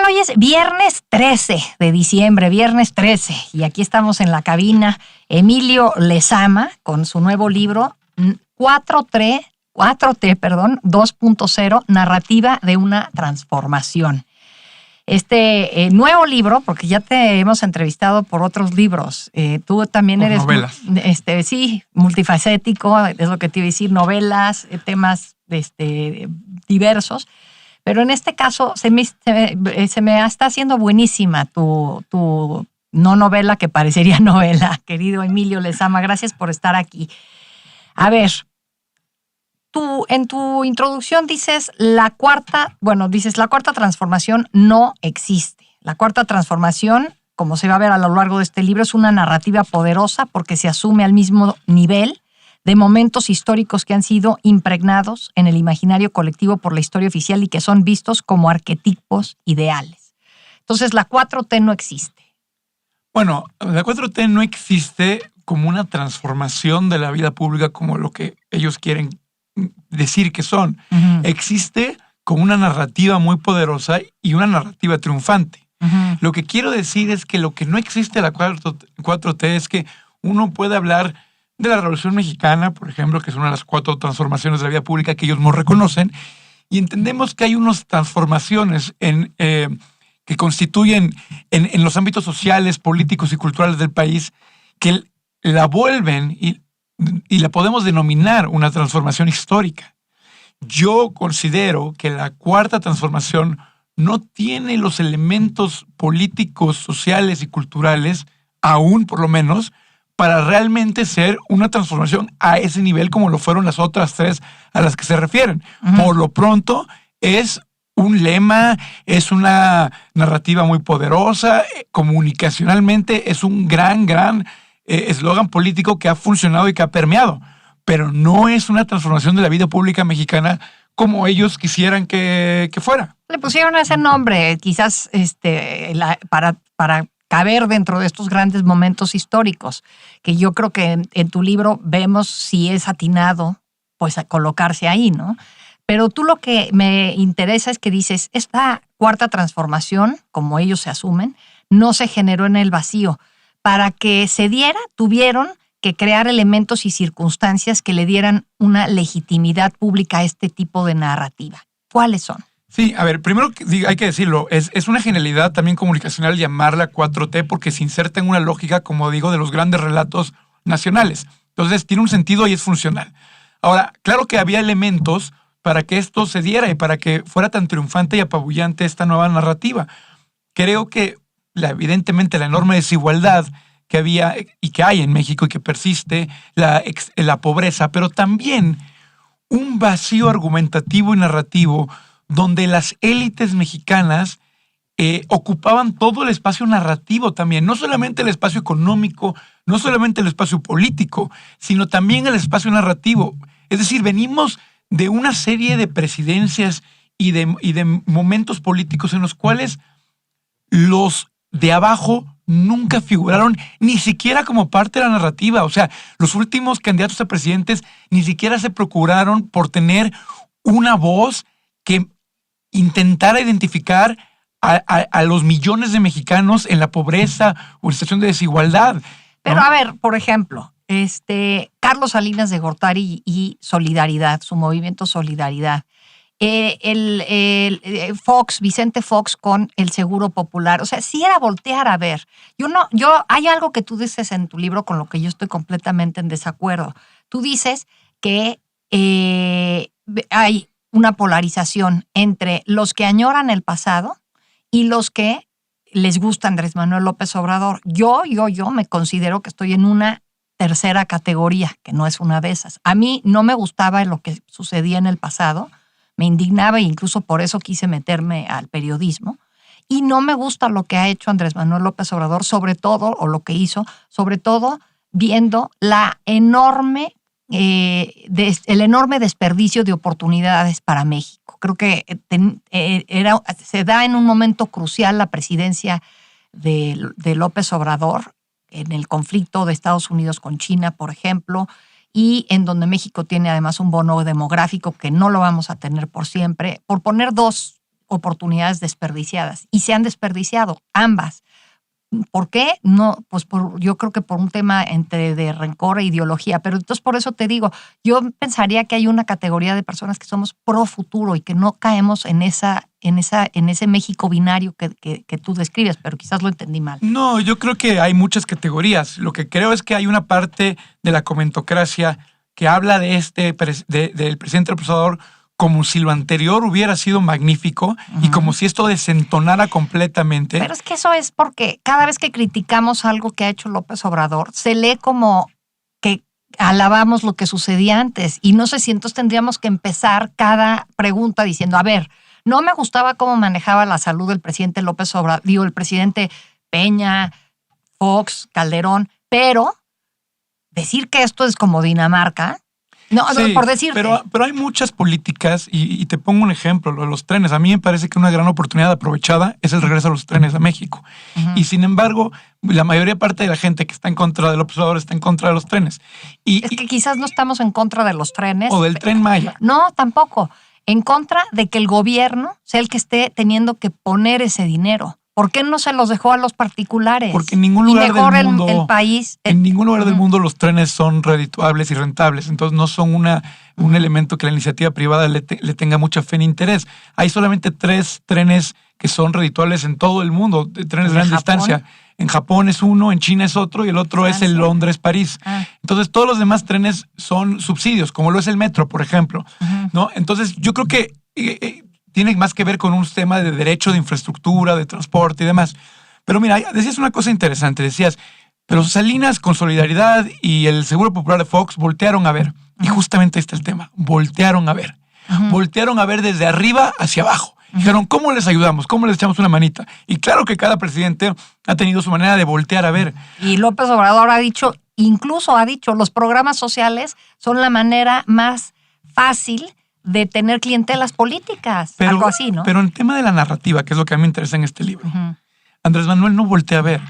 hoy es viernes 13 de diciembre, viernes 13, y aquí estamos en la cabina. Emilio Lezama con su nuevo libro 4T, 2.0, narrativa de una transformación. Este nuevo libro, porque ya te hemos entrevistado por otros libros, tú también por eres novelas. Sí, multifacético, es lo que te iba a decir, novelas, temas diversos. Pero en este caso se me está haciendo buenísima tu no novela, que parecería novela, querido Emilio Lezama. Gracias por estar aquí. A ver, tú en tu introducción dices la cuarta transformación no existe. La cuarta transformación, como se va a ver a lo largo de este libro, es una narrativa poderosa porque se asume al mismo nivel de momentos históricos que han sido impregnados en el imaginario colectivo por la historia oficial y que son vistos como arquetipos ideales. Entonces, la 4T no existe. Bueno, la 4T no existe como una transformación de la vida pública como lo que ellos quieren decir que son. Uh-huh. Existe como una narrativa muy poderosa y una narrativa triunfante. Uh-huh. Lo que quiero decir es que lo que no existe en la 4T es que uno puede hablar de la Revolución Mexicana, por ejemplo, que es una de las 4 transformaciones de la vida pública que ellos no reconocen, y entendemos que hay unas transformaciones que constituyen en los ámbitos sociales, políticos y culturales del país que la vuelven y la podemos denominar una transformación histórica. Yo considero que la cuarta transformación no tiene los elementos políticos, sociales y culturales, aún por lo menos, para realmente ser una transformación a ese nivel como lo fueron las otras 3 a las que se refieren. Uh-huh. Por lo pronto, es un lema, es una narrativa muy poderosa, comunicacionalmente es un gran eslogan político que ha funcionado y que ha permeado, pero no es una transformación de la vida pública mexicana como ellos quisieran que fuera. Le pusieron ese nombre, quizás para caber dentro de estos grandes momentos históricos, que yo creo que en tu libro vemos si es atinado pues a colocarse ahí, ¿no? Pero tú lo que me interesa es que dices, esta cuarta transformación, como ellos se asumen, no se generó en el vacío. Para que se diera, tuvieron que crear elementos y circunstancias que le dieran una legitimidad pública a este tipo de narrativa. ¿Cuáles son? Sí, a ver, primero hay que decirlo, es una genialidad también comunicacional llamarla 4T porque se inserta en una lógica, como digo, de los grandes relatos nacionales. Entonces tiene un sentido y es funcional. Ahora, claro que había elementos para que esto se diera y para que fuera tan triunfante y apabullante esta nueva narrativa. Creo que evidentemente la enorme desigualdad que había y que hay en México y que persiste, la pobreza, pero también un vacío argumentativo y narrativo donde las élites mexicanas ocupaban todo el espacio narrativo también, no solamente el espacio económico, no solamente el espacio político, sino también el espacio narrativo. Es decir, venimos de una serie de presidencias y de momentos políticos en los cuales los de abajo nunca figuraron ni siquiera como parte de la narrativa. O sea, los últimos candidatos a presidentes ni siquiera se procuraron por tener una voz que intentara identificar a los millones de mexicanos en la pobreza o en situación de desigualdad, ¿no? Pero a ver, por ejemplo, Carlos Salinas de Gortari y Solidaridad, su movimiento Solidaridad. Vicente Fox con el Seguro Popular. O sea, sí era voltear a ver. Hay algo que tú dices en tu libro con lo que yo estoy completamente en desacuerdo. Tú dices que hay una polarización entre los que añoran el pasado y los que les gusta Andrés Manuel López Obrador. Yo me considero que estoy en una tercera categoría, que no es una de esas. A mí no me gustaba lo que sucedía en el pasado, me indignaba e incluso por eso quise meterme al periodismo. Y no me gusta lo que ha hecho Andrés Manuel López Obrador, sobre todo, o lo que hizo, sobre todo viendo la enorme, el enorme desperdicio de oportunidades para México. Creo que se da en un momento crucial la presidencia de López Obrador en el conflicto de Estados Unidos con China, por ejemplo, y en donde México tiene además un bono demográfico que no lo vamos a tener por siempre. Por poner dos oportunidades desperdiciadas y se han desperdiciado ambas. ¿Por qué? No, pues yo creo que por un tema de rencor e ideología, pero entonces por eso te digo, yo pensaría que hay una categoría de personas que somos pro futuro y que no caemos en ese México binario que tú describes, pero quizás lo entendí mal. No, yo creo que hay muchas categorías. Lo que creo es que hay una parte de la comentocracia que habla de del presidente López Obrador como si lo anterior hubiera sido magnífico y como si esto desentonara completamente. Pero es que eso es porque cada vez que criticamos algo que ha hecho López Obrador, se lee como que alabamos lo que sucedía antes. Y no sé si entonces tendríamos que empezar cada pregunta diciendo, a ver, no me gustaba cómo manejaba la salud del presidente López Obrador, el presidente Peña, Fox, Calderón, pero decir que esto es como Dinamarca. No, sí, por decirte. Pero hay muchas políticas y te pongo un ejemplo, lo de los trenes. A mí me parece que una gran oportunidad aprovechada es el regreso a los trenes a México. Y sin embargo, la mayoría parte de la gente que está en contra de López Obrador está en contra de los trenes. Es que quizás no estamos en contra de los trenes. O del Tren Maya. No, tampoco. En contra de que el gobierno sea el que esté teniendo que poner ese dinero. ¿Por qué no se los dejó a los particulares? Porque en ningún lugar del mundo, el país. En ningún lugar del mundo los trenes son redituables y rentables. Entonces no son un elemento que la iniciativa privada le tenga mucha fe ni interés. Hay solamente 3 trenes que son redituables en todo el mundo, trenes de gran distancia. En Japón es uno, en China es otro y el otro es el Londres-París. Entonces todos los demás trenes son subsidios, como lo es el metro, por ejemplo. ¿No? Entonces yo creo que tiene más que ver con un tema de derecho de infraestructura, de transporte y demás. Pero mira, decías una cosa interesante. Decías, pero Salinas con Solidaridad y el Seguro Popular de Fox voltearon a ver. Y justamente ahí está el tema. Voltearon a ver. Voltearon a ver desde arriba hacia abajo. Dijeron, ¿cómo les ayudamos? ¿Cómo les echamos una manita? Y claro que cada presidente ha tenido su manera de voltear a ver. Y López Obrador incluso ha dicho, los programas sociales son la manera más fácil de tener clientelas políticas, algo así, ¿no? Pero en el tema de la narrativa, que es lo que a mí me interesa en este libro, Andrés Manuel no voltea a ver.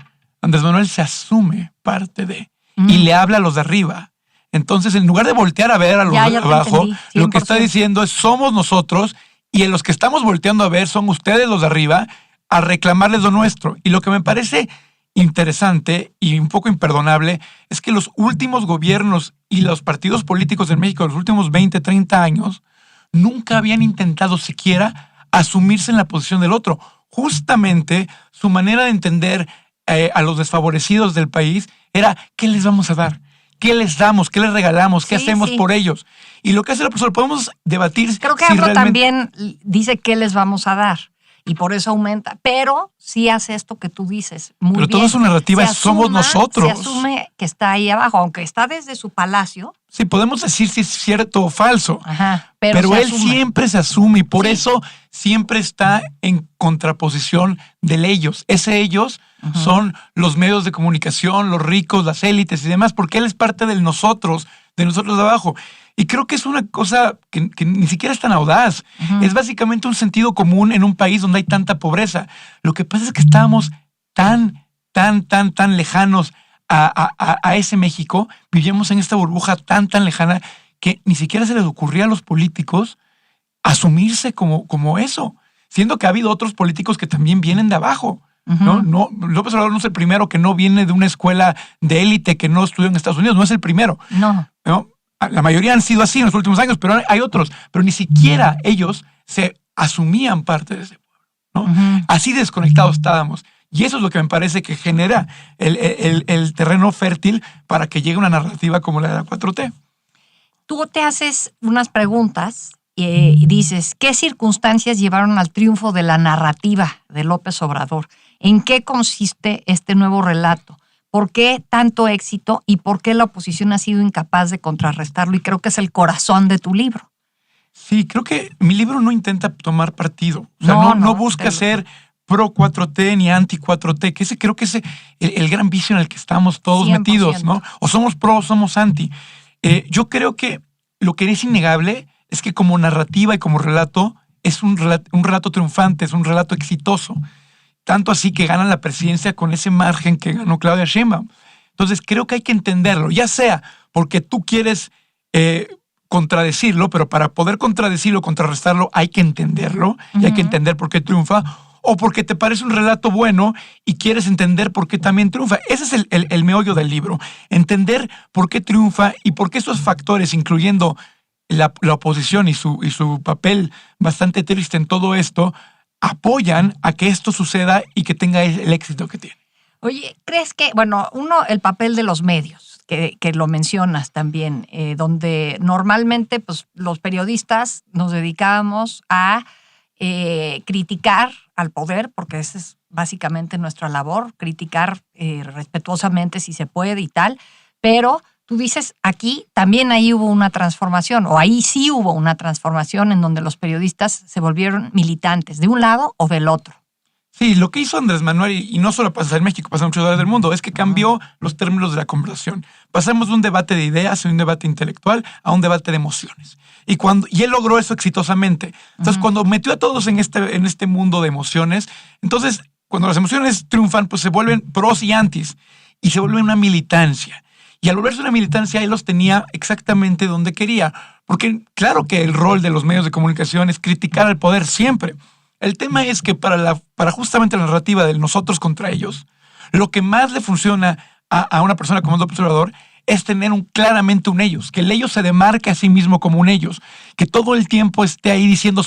Andrés Manuel se asume parte de y le habla a los de arriba. Entonces, en lugar de voltear a ver a los de abajo, lo que está diciendo es somos nosotros y en los que estamos volteando a ver son ustedes los de arriba a reclamarles lo nuestro. Y lo que me parece interesante y un poco imperdonable es que los últimos gobiernos y los partidos políticos en México de los últimos 20, 30 años nunca habían intentado siquiera asumirse en la posición del otro. Justamente su manera de entender a los desfavorecidos del país era ¿qué les vamos a dar? ¿Qué les damos? ¿Qué les regalamos? ¿Qué hacemos por ellos? Y lo que hace la profesora, podemos debatir. Creo que AMLO también dice qué les vamos a dar. Y por eso aumenta. Pero sí hace esto que tú dices muy bien. Pero toda su narrativa es somos nosotros. Se asume que está ahí abajo, aunque está desde su palacio. Sí, podemos decir si es cierto o falso. Pero él siempre se asume y por eso siempre está en contraposición de ellos. Ellos son los medios de comunicación, los ricos, las élites y demás, porque él es parte de nosotros de abajo. Y creo que es una cosa que ni siquiera es tan audaz. Es básicamente un sentido común en un país donde hay tanta pobreza. Lo que pasa es que estábamos tan lejanos a ese México, vivíamos en esta burbuja tan lejana que ni siquiera se les ocurría a los políticos asumirse como eso, siendo que ha habido otros políticos que también vienen de abajo. No, López Obrador no es el primero que no viene de una escuela de élite, que no estudió en Estados Unidos, no es el primero. No. La mayoría han sido así en los últimos años, pero hay otros. Pero ni siquiera ellos se asumían parte de ese pueblo, ¿no? Así desconectados estábamos. Y eso es lo que me parece que genera el terreno fértil para que llegue una narrativa como la de la 4T. Tú te haces unas preguntas y dices, ¿qué circunstancias llevaron al triunfo de la narrativa de López Obrador? ¿En qué consiste este nuevo relato? ¿Por qué tanto éxito y por qué la oposición ha sido incapaz de contrarrestarlo? Y creo que es el corazón de tu libro. Sí, creo que mi libro no intenta tomar partido. O sea, no busca ser pro 4T ni anti 4T, que creo que es el gran vicio en el que estamos todos 100%. Metidos, ¿no? O somos pro o somos anti. Yo creo que lo que es innegable es que como narrativa y como relato es un relato triunfante, es un relato exitoso. Tanto así que ganan la presidencia con ese margen que ganó Claudia Sheinbaum. Entonces creo que hay que entenderlo, ya sea porque tú quieres contradecirlo, pero para poder contradecirlo, contrarrestarlo, hay que entenderlo y hay que entender por qué triunfa, o porque te parece un relato bueno y quieres entender por qué también triunfa. Ese es el meollo del libro, entender por qué triunfa y por qué esos factores, incluyendo la oposición y su papel bastante triste en todo esto, apoyan a que esto suceda y que tenga el éxito que tiene. Oye, ¿crees que, bueno, el papel de los medios, que lo mencionas también, donde normalmente pues, los periodistas nos dedicábamos a criticar al poder, porque esa es básicamente nuestra labor, criticar respetuosamente si se puede y tal, pero tú dices, aquí también ahí hubo una transformación, o ahí sí hubo una transformación en donde los periodistas se volvieron militantes, de un lado o del otro. Sí, lo que hizo Andrés Manuel, y no solo pasa en México, pasa en muchos lugares del mundo, es que cambió los términos de la conversación. Pasamos de un debate de ideas, de un debate intelectual, a un debate de emociones. Y él logró eso exitosamente. Entonces, cuando metió a todos en este mundo de emociones, entonces, cuando las emociones triunfan, pues se vuelven pros y antis, y se vuelve una militancia. Y al volverse una militancia, él los tenía exactamente donde quería. Porque claro que el rol de los medios de comunicación es criticar al poder siempre. El tema es que para justamente la narrativa del nosotros contra ellos, lo que más le funciona a una persona como López Obrador es tener claramente un ellos, que el ellos se demarque a sí mismo como un ellos, que todo el tiempo esté ahí diciendo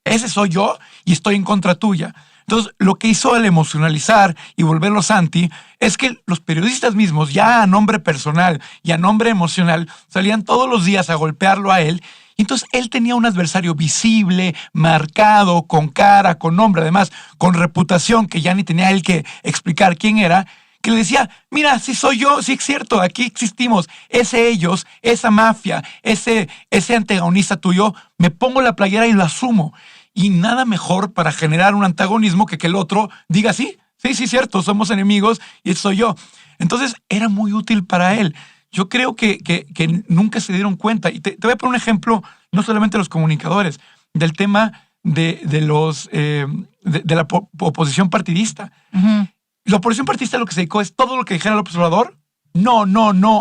ese soy yo y estoy en contra tuya. Entonces, lo que hizo al emocionalizar y volverlos anti es que los periodistas mismos, ya a nombre personal y a nombre emocional, salían todos los días a golpearlo a él. Y entonces él tenía un adversario visible, marcado, con cara, con nombre, además, con reputación, que ya ni tenía él que explicar quién era, que le decía, mira, sí soy yo, sí es cierto, aquí existimos, ellos, esa mafia, ese antagonista tuyo, me pongo la playera y lo asumo. Y nada mejor para generar un antagonismo que el otro diga, sí, cierto, somos enemigos y soy yo. Entonces era muy útil para él. Yo creo que nunca se dieron cuenta. Y te voy a poner un ejemplo, no solamente de los comunicadores, del tema de la oposición partidista. Uh-huh. La oposición partidista lo que se dedicó es todo lo que dijera López Obrador. No,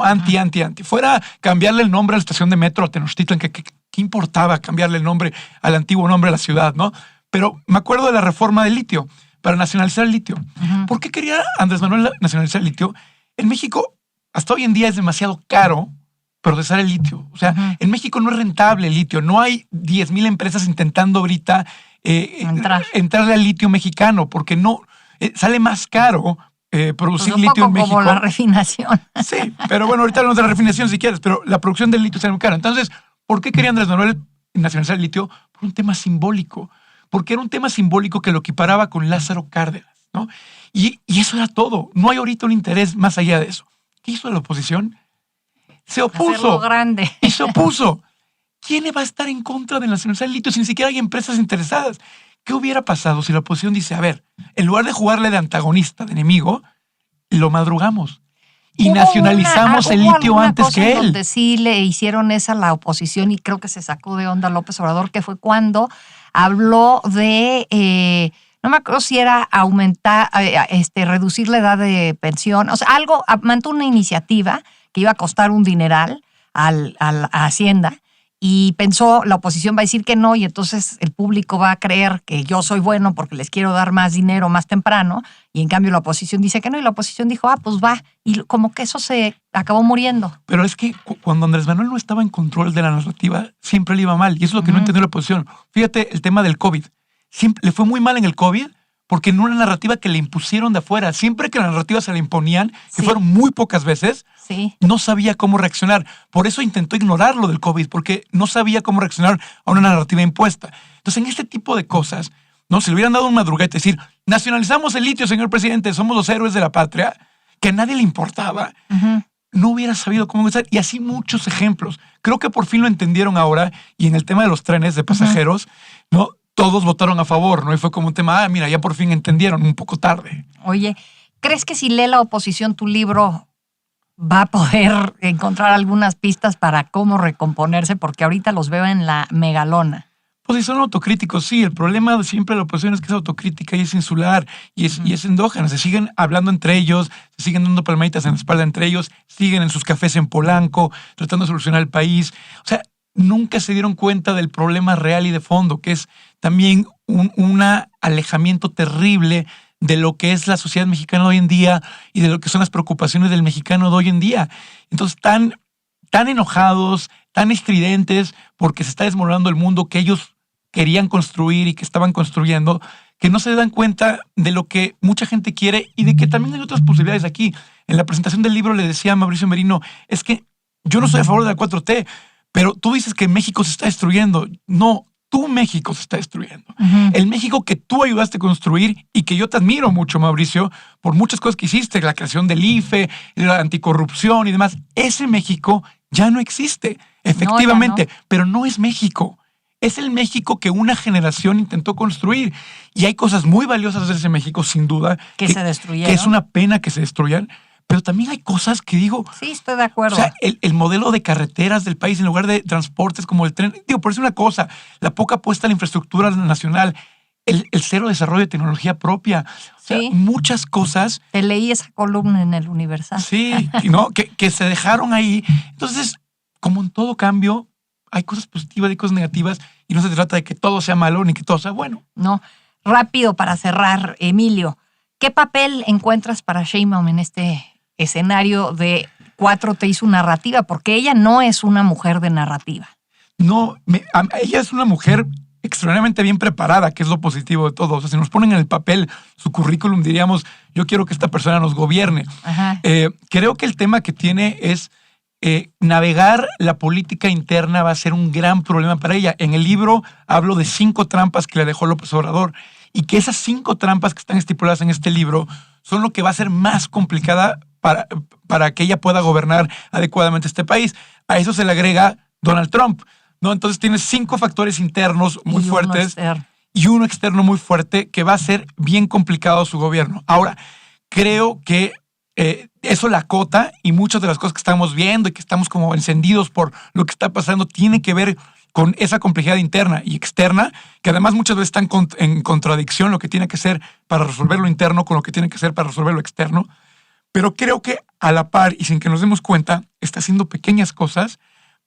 anti. Fuera cambiarle el nombre a la estación de metro a Tenochtitlan, ¿qué importaba cambiarle el nombre al antiguo nombre de la ciudad, no? Pero me acuerdo de la reforma del litio, para nacionalizar el litio. Uh-huh. ¿Por qué quería Andrés Manuel nacionalizar el litio? En México, hasta hoy en día es demasiado caro procesar el litio. O sea, en México no es rentable el litio. No hay 10,000 empresas intentando ahorita entrarle al litio mexicano, porque no sale más caro producir pues litio en México. Como la refinación. Sí, pero bueno, ahorita hablamos de la refinación si quieres, pero la producción del litio sale muy cara. Entonces, ¿por qué quería Andrés Manuel nacionalizar el litio? Por un tema simbólico. Porque era un tema simbólico que lo equiparaba con Lázaro Cárdenas, ¿no? Y eso era todo. No hay ahorita un interés más allá de eso. ¿Qué hizo la oposición? Se opuso. Hacerlo grande. Y se opuso. ¿Quién va a estar en contra de nacionalizar el litio si ni siquiera hay empresas interesadas? ¿Qué hubiera pasado si la oposición dice, a ver, en lugar de jugarle de antagonista, de enemigo, lo madrugamos y nacionalizamos el litio antes que él? Donde sí le hicieron esa a la oposición y creo que se sacó de onda López Obrador, que fue cuando habló de, no me acuerdo si era aumentar, reducir la edad de pensión, o sea, mantuvo una iniciativa que iba a costar un dineral a Hacienda. Y pensó, la oposición va a decir que no, y entonces el público va a creer que yo soy bueno porque les quiero dar más dinero más temprano, y en cambio la oposición dice que no, y la oposición dijo, pues va, y como que eso se acabó muriendo. Pero es que cuando Andrés Manuel no estaba en control de la narrativa, siempre le iba mal, y eso es lo que no entendió la oposición. Fíjate el tema del COVID. Le fue muy mal en el COVID porque no era una narrativa que le impusieron de afuera. Siempre que la narrativa se le imponían, que fueron muy pocas veces, no sabía cómo reaccionar. Por eso intentó ignorar lo del COVID, porque no sabía cómo reaccionar a una narrativa impuesta. Entonces, en este tipo de cosas, ¿no? Si le hubieran dado un madruguete, decir, nacionalizamos el litio, señor presidente, somos los héroes de la patria, que a nadie le importaba, no hubiera sabido cómo empezar. Y así muchos ejemplos. Creo que por fin lo entendieron ahora, y en el tema de los trenes de pasajeros, ¿no? Todos votaron a favor, ¿no? Y fue como un tema, mira, ya por fin entendieron, un poco tarde. Oye, ¿crees que si lee la oposición tu libro va a poder encontrar algunas pistas para cómo recomponerse? Porque ahorita los veo en la megalona. Pues si son autocríticos, sí. El problema siempre de la oposición es que es autocrítica y es insular y es endógena. Se siguen hablando entre ellos, se siguen dando palmaditas en la espalda entre ellos, siguen en sus cafés en Polanco, tratando de solucionar el país. O sea, nunca se dieron cuenta del problema real y de fondo, que es también un alejamiento terrible de lo que es la sociedad mexicana de hoy en día y de lo que son las preocupaciones del mexicano de hoy en día. Entonces, tan enojados, tan estridentes, porque se está desmoronando el mundo que ellos querían construir y que estaban construyendo, que no se dan cuenta de lo que mucha gente quiere y de que también hay otras posibilidades aquí. En la presentación del libro le decía a Mauricio Merino, es que yo no estoy a favor de la 4T, pero tú dices que México se está destruyendo. No, tu México se está destruyendo. Ujú. El México que tú ayudaste a construir y que yo te admiro mucho, Mauricio, por muchas cosas que hiciste, la creación del IFE, la anticorrupción y demás, ese México ya no existe, efectivamente, pero no es México. Es el México que una generación intentó construir. Y hay cosas muy valiosas de ese México, sin duda. Que se destruyeron. Que es una pena que se destruyan. Pero también hay cosas que digo... Sí, estoy de acuerdo. O sea, el modelo de carreteras del país en lugar de transportes como el tren. Digo, por eso una cosa, la poca apuesta a la infraestructura nacional, el cero desarrollo de tecnología propia. O sea, Sí. muchas cosas... Te leí esa columna en el Universal. Sí, ¿no? que se dejaron ahí. Entonces, como en todo cambio, hay cosas positivas y cosas negativas y no se trata de que todo sea malo ni que todo sea bueno. No. Rápido para cerrar, Emilio. ¿Qué papel encuentras para Sheinbaum en este escenario de 4T y su narrativa? Porque ella no es una mujer de narrativa. No, ella es una mujer extraordinariamente bien preparada, que es lo positivo de todo. O sea, si nos ponen en el papel su currículum, diríamos, yo quiero que esta persona nos gobierne. Ajá. Creo que el tema que tiene es navegar la política interna va a ser un gran problema para ella. En el libro hablo de 5 trampas que le dejó López Obrador y que esas 5 trampas que están estipuladas en este libro son lo que va a ser más complicada para que ella pueda gobernar adecuadamente este país. A eso se le agrega Donald Trump, ¿no? Entonces tienes 5 factores internos muy Y uno fuertes externo. y uno externo muy fuerte que va a ser bien complicado su gobierno. Ahora, creo que eso la acota y muchas de las cosas que estamos viendo y que estamos como encendidos por lo que está pasando tiene que ver con esa complejidad interna y externa, que además muchas veces están en contradicción lo que tiene que ser para resolver lo interno con lo que tiene que ser para resolver lo externo. Pero creo que a la par y sin que nos demos cuenta, está haciendo pequeñas cosas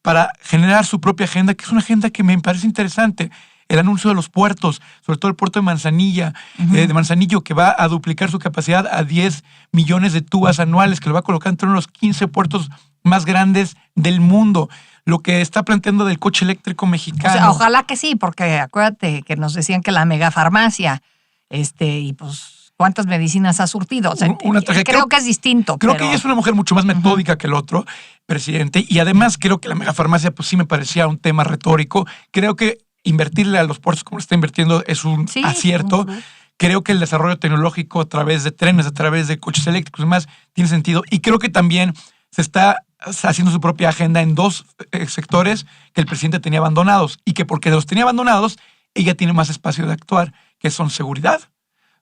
para generar su propia agenda, que es una agenda que me parece interesante. El anuncio de los puertos, sobre todo el puerto de Manzanilla, de Manzanillo, que va a duplicar su capacidad a 10 millones de tubas anuales, que lo va a colocar entre uno de los 15 puertos más grandes del mundo. Lo que está planteando del coche eléctrico mexicano. O sea, ojalá que sí, porque acuérdate que nos decían que la megafarmacia, y pues, ¿cuántas medicinas ha surtido? O sea, Una tragedia. creo que es distinto. Creo pero... que ella es una mujer mucho más metódica que el otro presidente. Y además creo que la megafarmacia, pues sí me parecía un tema retórico. Creo que invertirle a los puertos como le está invirtiendo es un acierto. Creo que el desarrollo tecnológico a través de trenes, a través de coches eléctricos y demás, tiene sentido. Y creo que también se está haciendo su propia agenda en 2 sectores que el presidente tenía abandonados y que porque los tenía abandonados, ella tiene más espacio de actuar, que son seguridad,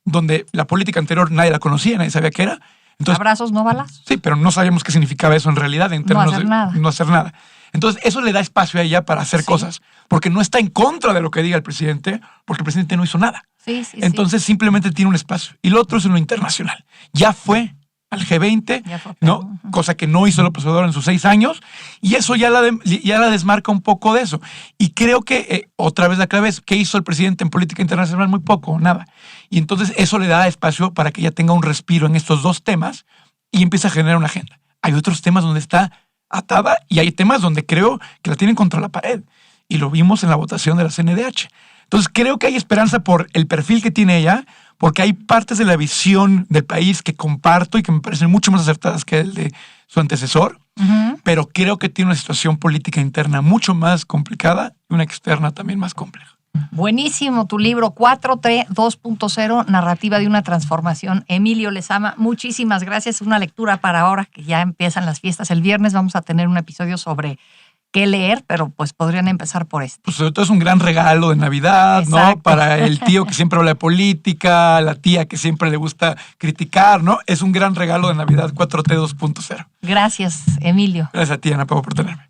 donde la política anterior nadie la conocía, nadie sabía qué era. Entonces, abrazos, no balazos. Sí, pero no sabíamos qué significaba eso en realidad en términos no hacer de nada. no hacer nada. Entonces, eso le da espacio a ella para hacer cosas, porque no está en contra de lo que diga el presidente, porque el presidente no hizo nada. Entonces, simplemente tiene un espacio. Y lo otro es en lo internacional. Ya fue al G20, ¿no? Cosa que no hizo López Obrador en sus 6 años, y eso ya la desmarca un poco de eso. Y creo que, otra vez la clave es, ¿qué hizo el presidente en política internacional? Muy poco, nada. Y entonces eso le da espacio para que ella tenga un respiro en estos 2 temas y empiece a generar una agenda. Hay otros temas donde está atada y hay temas donde creo que la tienen contra la pared. Y lo vimos en la votación de la CNDH. Entonces creo que hay esperanza por el perfil que tiene ella, porque hay partes de la visión del país que comparto y que me parecen mucho más acertadas que el de su antecesor, pero creo que tiene una situación política interna mucho más complicada y una externa también más compleja. Buenísimo tu libro, 4T 2.0, narrativa de una transformación. Emilio Lezama, muchísimas gracias. Una lectura para ahora que ya empiezan las fiestas. El viernes vamos a tener un episodio sobre qué leer, pero pues podrían empezar por este. Pues sobre todo es un gran regalo de Navidad, exacto, ¿no? Para el tío que siempre habla de política, la tía que siempre le gusta criticar, ¿no? Es un gran regalo de Navidad, 4T 2.0. Gracias, Emilio. Gracias a ti, Ana Pau, por tenerme.